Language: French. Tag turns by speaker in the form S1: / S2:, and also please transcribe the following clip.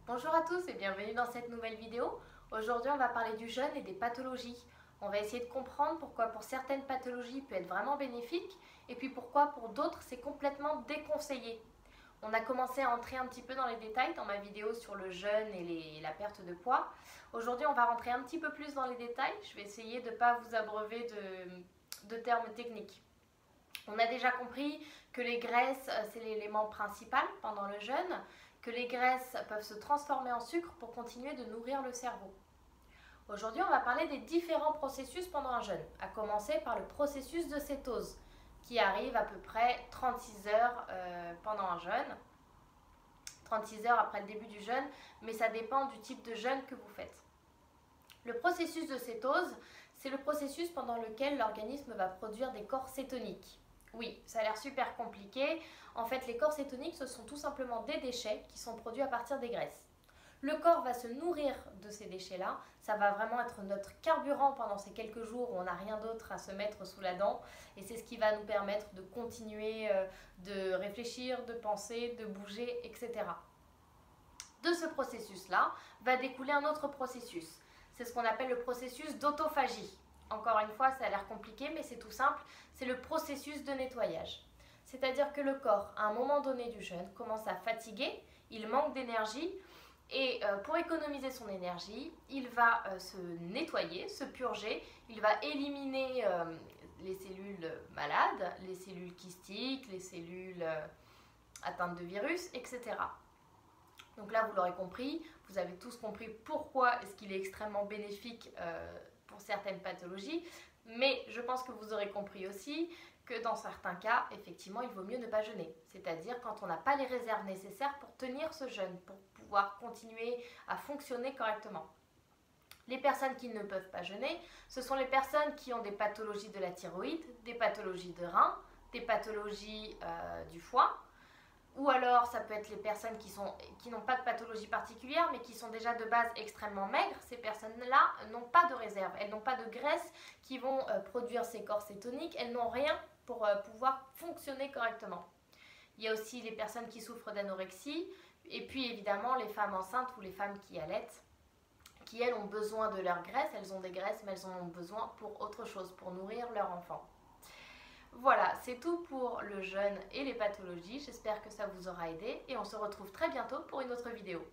S1: Bonjour à tous et bienvenue dans cette nouvelle vidéo. Aujourd'hui on va parler du jeûne et des pathologies. On va essayer de comprendre pourquoi pour certaines pathologies il peut être vraiment bénéfique et puis pourquoi pour d'autres c'est complètement déconseillé. On a commencé à entrer un petit peu dans les détails dans ma vidéo sur le jeûne et la perte de poids. Aujourd'hui on va rentrer un petit peu plus dans les détails. Je vais essayer de ne pas vous abreuver de termes techniques. On a déjà compris que les graisses, c'est l'élément principal pendant le jeûne, que les graisses peuvent se transformer en sucre pour continuer de nourrir le cerveau. Aujourd'hui, on va parler des différents processus pendant un jeûne, à commencer par le processus de cétose, qui arrive à peu près 36 heures pendant un jeûne, 36 heures après le début du jeûne, mais ça dépend du type de jeûne que vous faites. Le processus de cétose, c'est le processus pendant lequel l'organisme va produire des corps cétoniques. Oui, ça a l'air super compliqué. En fait, les corps cétoniques, ce sont tout simplement des déchets qui sont produits à partir des graisses. Le corps va se nourrir de ces déchets-là. Ça va vraiment être notre carburant pendant ces quelques jours où on n'a rien d'autre à se mettre sous la dent. Et c'est ce qui va nous permettre de continuer de réfléchir, de penser, de bouger, etc. De ce processus-là va découler un autre processus. C'est ce qu'on appelle le processus d'autophagie. Encore une fois, ça a l'air compliqué, mais c'est tout simple. C'est le processus de nettoyage. C'est-à-dire que le corps, à un moment donné du jeûne, commence à fatiguer, il manque d'énergie, et pour économiser son énergie, il va se nettoyer, se purger, il va éliminer les cellules malades, les cellules kystiques, les cellules atteintes de virus, etc. Donc là, vous l'aurez compris, vous avez tous compris pourquoi est-ce qu'il est extrêmement bénéfique pour certaines pathologies, mais je pense que vous aurez compris aussi que dans certains cas, effectivement, il vaut mieux ne pas jeûner. C'est-à-dire quand on n'a pas les réserves nécessaires pour tenir ce jeûne, pour pouvoir continuer à fonctionner correctement. Les personnes qui ne peuvent pas jeûner, ce sont les personnes qui ont des pathologies de la thyroïde, des pathologies de rein, des pathologies du foie, ou alors ça peut être les personnes qui n'ont pas de pathologie particulière mais qui sont déjà de base extrêmement maigres. Ces personnes-là n'ont pas de réserve, elles n'ont pas de graisse qui vont produire ces corps cétoniques, elles n'ont rien pour pouvoir fonctionner correctement. Il y a aussi les personnes qui souffrent d'anorexie et puis évidemment les femmes enceintes ou les femmes qui allaitent, qui elles ont besoin de leur graisse, elles ont des graisses mais elles en ont besoin pour autre chose, pour nourrir leur enfant. Voilà, c'est tout pour le jeûne et les pathologies. J'espère que ça vous aura aidé et on se retrouve très bientôt pour une autre vidéo.